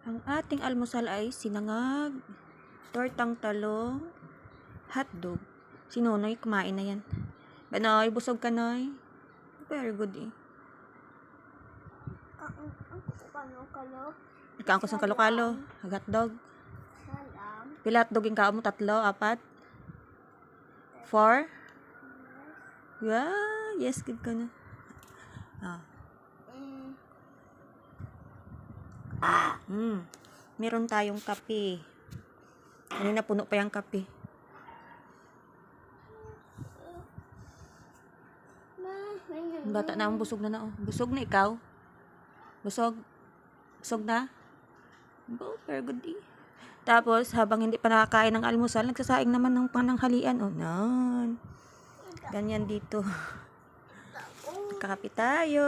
Ang ating almusal ay sinangag, tortang talong, hotdog. Si Nonoy, kumain na yan. Banoy, busog ka, Noy? Very good eh. Ikaw ko sa kalo-kalo. Hotdog. Pila hotdog yung kao mo? 3, 4? 4? Yeah, yes, good ka na. Meron tayong kape. Kanina puno pa yung kape. Bata na ang busog na. Busog na ikaw? Busog? Busog na? Oh, very good eh. Tapos, habang hindi pa nakakain ng almusal, nagsasaing naman ng pananghalian. Oh, nan. Ganyan dito. Kakape tayo.